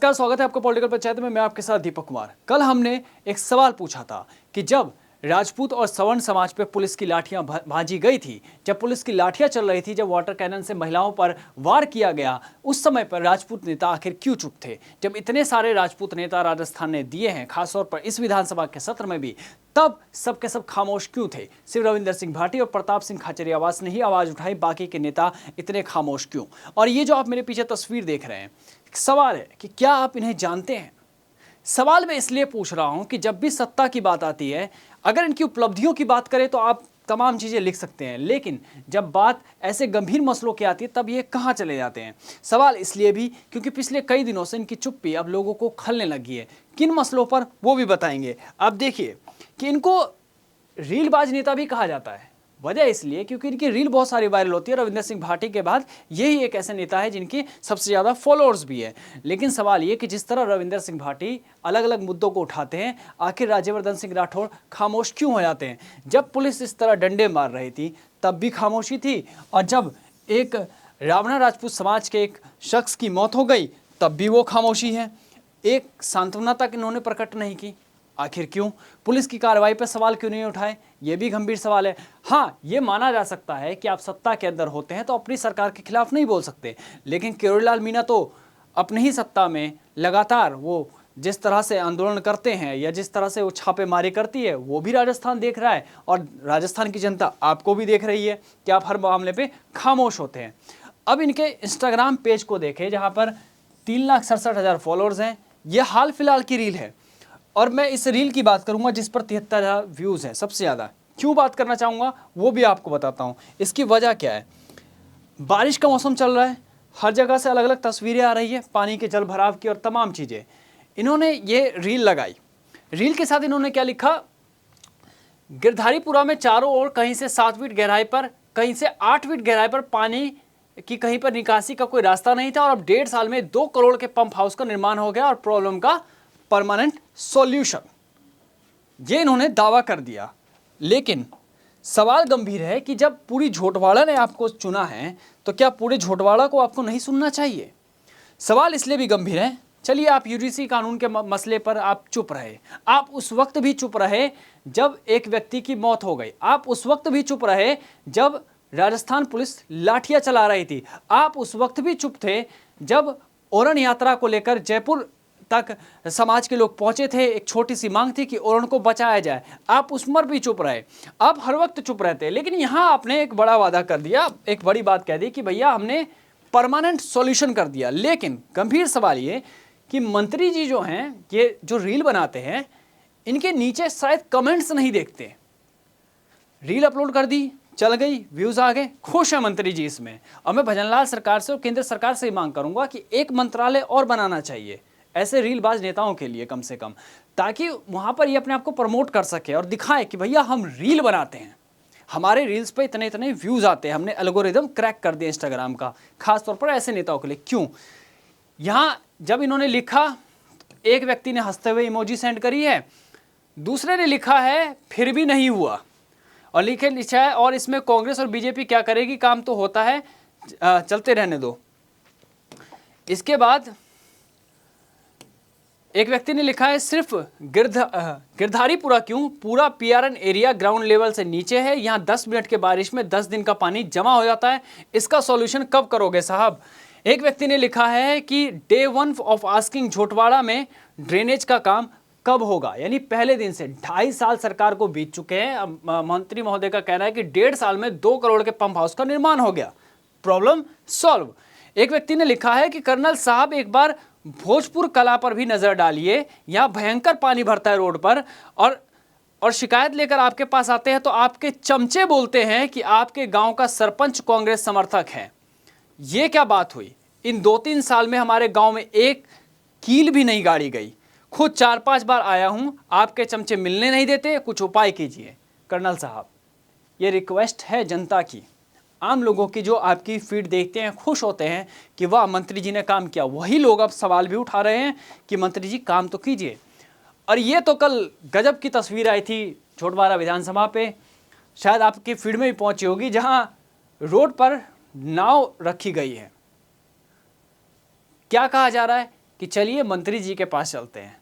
नमस्कार, स्वागत है आपका पॉलिटिकल पंचायत में। मैं आपके साथ दीपक कुमार। कल हमने एक सवाल पूछा था कि जब राजपूत और सवर्ण समाज पे पुलिस की लाठियां भाजी गई थी, जब पुलिस की लाठियां चल रही थी, जब वाटर कैनन से महिलाओं पर वार किया गया, उस समय पर राजपूत नेता आखिर क्यों चुप थे? जब इतने सारे राजपूत नेता राजस्थान ने दिए हैं, खासतौर पर इस विधानसभा के सत्र में भी, तब सब के सब खामोश क्यों थे? सिर्फ रविंदर सिंह भाटी और प्रताप सिंह खाचरियावास ने ही आवाज उठाई, बाकी के नेता इतने खामोश क्यों? और ये जो आप मेरे पीछे तस्वीर देख रहे हैं, सवाल है कि क्या आप इन्हें जानते हैं? सवाल मैं इसलिए पूछ रहा हूं कि जब भी सत्ता की बात आती है, अगर इनकी उपलब्धियों की बात करें तो आप तमाम चीज़ें लिख सकते हैं, लेकिन जब बात ऐसे गंभीर मसलों की आती है तब ये कहां चले जाते हैं? सवाल इसलिए भी क्योंकि पिछले कई दिनों से इनकी चुप्पी अब लोगों को खलने लगी है। किन मसलों पर, वो भी बताएंगे। आप देखिए कि इनको रीलबाज नेता भी कहा जाता है। वजह इसलिए क्योंकि इनकी रील बहुत सारी वायरल होती है। रविंदर सिंह भाटी के बाद यही एक ऐसे नेता है जिनकी सबसे ज़्यादा फॉलोअर्स भी है। लेकिन सवाल ये कि जिस तरह रविंदर सिंह भाटी अलग अलग मुद्दों को उठाते हैं, आखिर राज्यवर्धन सिंह राठौड़ खामोश क्यों हो जाते हैं? जब पुलिस इस तरह डंडे मार रही थी तब भी खामोशी थी, और जब एक रावणा राजपूत समाज के एक शख्स की मौत हो गई तब भी वो खामोशी है। एक सांत्वना तक इन्होंने प्रकट नहीं की। आखिर क्यों? पुलिस की कार्रवाई पर सवाल क्यों नहीं उठाए? यह भी गंभीर सवाल है। हाँ, ये माना जा सकता है कि आप सत्ता के अंदर होते हैं तो अपनी सरकार के खिलाफ नहीं बोल सकते, लेकिन किरोड़ीलाल मीणा तो अपनी ही सत्ता में लगातार वो जिस तरह से आंदोलन करते हैं या जिस तरह से वो छापेमारी करती है, वो भी राजस्थान देख रहा है, और राजस्थान की जनता आपको भी देख रही है कि आप हर मामले पे खामोश होते हैं। अब इनके इंस्टाग्राम पेज को देखें, जहाँ पर 3,67,000 फॉलोअर्स हैं। ये हाल फिलहाल की रील है, और मैं इस रील की बात करूंगा जिस पर 73,000 व्यूज़ हैं, सबसे ज़्यादा। क्यों बात करना चाहूँगा वो भी आपको बताता हूँ। इसकी वजह क्या है? बारिश का मौसम चल रहा है, हर जगह से अलग अलग तस्वीरें आ रही है, पानी के जल भराव की और तमाम चीज़ें। इन्होंने ये रील लगाई। रील के साथ इन्होंने क्या लिखा? गिरधारीपुरा में चारों ओर कहीं से 7 फीट गहराई पर, कहीं से 8 फीट गहराई पर पानी की कहीं पर निकासी का कोई रास्ता नहीं था, और अब 1.5 साल में 2 करोड़ के पंप हाउस का निर्माण हो गया और प्रॉब्लम का परमानेंट सॉल्यूशन। ये इन्होंने दावा कर दिया। लेकिन सवाल गंभीर है कि जब पूरी झोटवाड़ा ने आपको चुना है तो क्या पूरे झोटवाड़ा को आपको नहीं सुनना चाहिए? सवाल इसलिए भी गंभीर है। चलिए, आप यूजीसी कानून के मसले पर आप चुप रहे। आप उस वक्त भी चुप रहे जब एक व्यक्ति की मौत हो गई। आप उस वक्त भी चुप रहे जब राजस्थान पुलिस लाठियां चला रही थी। आप उस वक्त भी चुप थे जब ओरन यात्रा को लेकर जयपुर तक समाज के लोग पहुंचे थे। एक छोटी सी मांग थी कि ओरन को बचाया जाए। आप उस पर भी चुप रहे। आप हर वक्त चुप रहते, लेकिन यहां आपने एक बड़ा वादा कर दिया, एक बड़ी बात कह दी कि भैया हमने परमानेंट सॉल्यूशन कर दिया। लेकिन गंभीर सवाल ये कि मंत्री जी जो हैं, ये जो रील बनाते हैं, इनके नीचे शायद कमेंट्स नहीं देखते। रील अपलोड कर दी, चल गई, व्यूज आ गए, खुश है मंत्री जी इसमें। और मैं भजनलाल सरकार से और केंद्र सरकार से ही मांग करूंगा कि एक मंत्रालय और बनाना चाहिए ऐसे रीलबाज नेताओं के लिए, कम से कम, ताकि वहां पर ये अपने आप को प्रमोट कर सके और दिखाए कि भैया हम रील बनाते हैं, हमारे रील्स पे इतने इतने व्यूज आते हैं, हमने एल्गोरिदम क्रैक कर दिया इंस्टाग्राम का, खासतौर पर ऐसे नेताओं के लिए। क्यों? यहां जब इन्होंने लिखा, एक व्यक्ति ने हंसते हुए इमोजी सेंड करी है, दूसरे ने लिखा है फिर भी नहीं हुआ, और लिखा है और इसमें कांग्रेस और बीजेपी क्या करेगी, काम तो होता है, चलते रहने दो। इसके बाद एक व्यक्ति ने लिखा है सिर्फ गिरधारीपुरा क्यों, पूरा पीआरएन एरिया ग्राउंड लेवल से नीचे है, यहाँ 10 मिनट के बारिश में 10 दिन का पानी जमा हो जाता है, इसका सॉल्यूशन कब करोगे साहब? एक व्यक्ति ने लिखा है कि डे 1 ऑफ आस्किंग झोटवाड़ा में ड्रेनेज का काम कब होगा, यानी पहले दिन से 2.5 साल सरकार को बीत चुके हैं। मंत्री महोदय का कहना है कि 1.5 साल में 2 करोड़ के पंप हाउस का निर्माण हो गया, प्रॉब्लम सॉल्व। एक व्यक्ति ने लिखा है कि कर्नल साहब एक बार भोजपुर कला पर भी नजर डालिए, यहाँ भयंकर पानी भरता है रोड पर, और शिकायत लेकर आपके पास आते हैं तो आपके चमचे बोलते हैं कि आपके गांव का सरपंच कांग्रेस समर्थक है। ये क्या बात हुई? इन 2-3 साल में हमारे गांव में एक कील भी नहीं गाड़ी गई। खुद 4-5 बार आया हूं, आपके चमचे मिलने नहीं देते, कुछ उपाय कीजिए कर्नल साहब। ये रिक्वेस्ट है जनता की, आम लोगों की, जो आपकी फीड देखते हैं, खुश होते हैं कि वाह मंत्री जी ने काम किया। वही लोग अब सवाल भी उठा रहे हैं कि मंत्री जी काम तो कीजिए। और ये तो कल गजब की तस्वीर आई थी झोटवाड़ा विधानसभा पे, शायद आपकी फीड में भी पहुंची होगी, जहां रोड पर नाव रखी गई है। क्या कहा जा रहा है कि चलिए मंत्री जी के पास चलते हैं।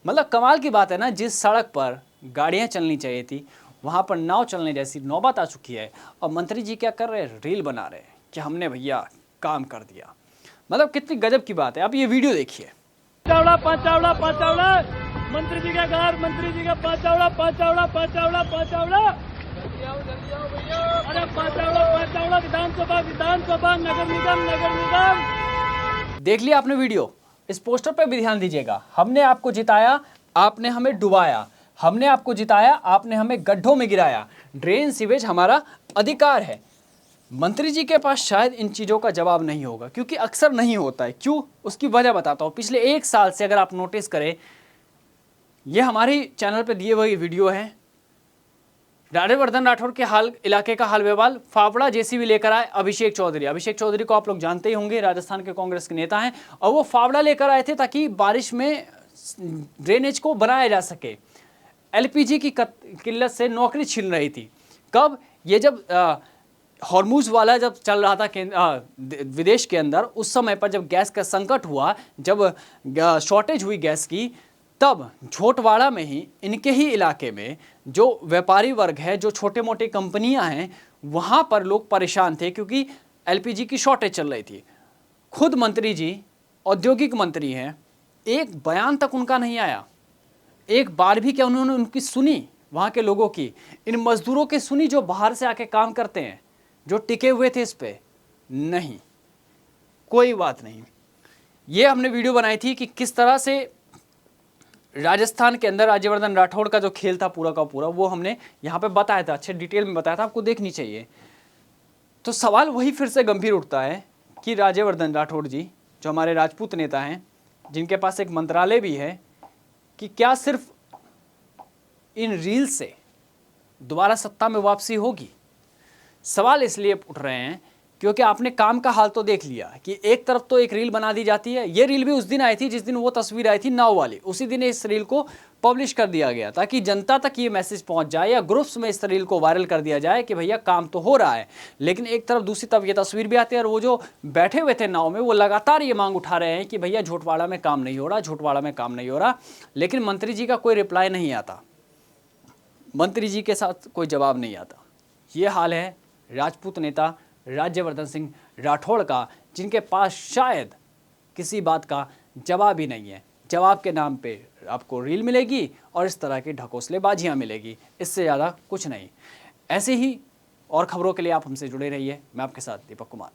मतलब कमाल की बात है ना, जिस सड़क पर गाड़ियां चलनी चाहिए थी वहां पर नाव चलने जैसी नौबत आ चुकी है और मंत्री जी क्या कर रहे हैं, रील बना रहे हैं कि हमने भैया काम कर दिया। मतलब कितनी गजब की बात है। आप ये वीडियो देखिए। चावड़ा पाँच चावड़ा मंत्री जी का घर, मंत्री जी का पाँच चावड़ा अरे पाँच चावड़ा विधानसभा नगर निगम। देख लिया आपने वीडियो। इस पोस्टर पर भी ध्यान दीजिएगा। हमने आपको जिताया, आपने हमें डुबाया। हमने आपको जिताया, आपने हमें गड्ढों में गिराया। ड्रेन सीवेज हमारा अधिकार है। मंत्री जी के पास शायद इन चीज़ों का जवाब नहीं होगा, क्योंकि अक्सर नहीं होता है। क्यों, उसकी वजह बताता हूँ। पिछले 1 साल से अगर आप नोटिस करें, ये हमारे चैनल पे दिए हुए वीडियो हैं। राज्यवर्धन राठौड़ के इलाके का हाल बेहाल, फावड़ा जेसीबी लेकर आए अभिषेक चौधरी। अभिषेक चौधरी को आप लोग जानते ही होंगे, राजस्थान के कांग्रेस के नेता हैं। और वो फावड़ा लेकर आए थे ताकि बारिश में ड्रेनेज को बनाया जा सके। एलपीजी की किल्लत से नौकरी छीन रही थी। कब, ये जब हॉर्मूज वाला जब चल रहा था विदेश के अंदर, उस समय पर जब गैस का संकट हुआ, जब शॉर्टेज हुई गैस की, तब झोटवाड़ा में ही, इनके ही इलाके में जो व्यापारी वर्ग है, जो छोटे मोटे कंपनियां हैं, वहां पर लोग परेशान थे क्योंकि एलपीजी की शॉर्टेज चल रही थी। खुद मंत्री जी औद्योगिक मंत्री हैं, एक बयान तक उनका नहीं आया। एक बार भी क्या उन्होंने उनकी सुनी, वहाँ के लोगों की, इन मजदूरों की सुनी जो बाहर से आके काम करते हैं, जो टिके हुए थे इस पे? नहीं, कोई बात नहीं। ये हमने वीडियो बनाई थी कि किस तरह से राजस्थान के अंदर राज्यवर्धन राठौड़ का जो खेल था पूरा का पूरा, वो हमने यहाँ पे बताया था, अच्छे डिटेल में बताया था, आपको देखनी चाहिए। तो सवाल वही फिर से गंभीर उठता है कि राज्यवर्धन राठौड़ जी, जो हमारे राजपूत नेता हैं, जिनके पास एक मंत्रालय भी है, कि क्या सिर्फ इन रील से दोबारा सत्ता में वापसी होगी? सवाल इसलिए उठ रहे हैं क्योंकि आपने काम का हाल तो देख लिया कि एक तरफ तो एक रील बना दी जाती है। ये रील भी उस दिन आई थी जिस दिन वो तस्वीर आई थी नाव वाली, उसी दिन इस रील को पब्लिश कर दिया गया ताकि जनता तक ये मैसेज पहुंच जाए, या ग्रुप्स में इस रील को वायरल कर दिया जाए कि भैया काम तो हो रहा है। लेकिन एक तरफ दूसरी तरफ ये तस्वीर भी आती है, और वो जो बैठे हुए थे नाव में, वो लगातार ये मांग उठा रहे हैं कि भैया झोटवाड़ा में काम नहीं हो रहा, झोटवाड़ा में काम नहीं हो रहा। लेकिन मंत्री जी का कोई रिप्लाई नहीं आता, मंत्री जी के साथ कोई जवाब नहीं आता। ये हाल है राजपूत नेता राज्यवर्धन सिंह राठौड़ का, जिनके पास शायद किसी बात का जवाब ही नहीं है। जवाब के नाम पे आपको रील मिलेगी और इस तरह की ढकोसलेबाजियां मिलेगी, इससे ज़्यादा कुछ नहीं। ऐसे ही और खबरों के लिए आप हमसे जुड़े रहिए। मैं आपके साथ दीपक कुमार।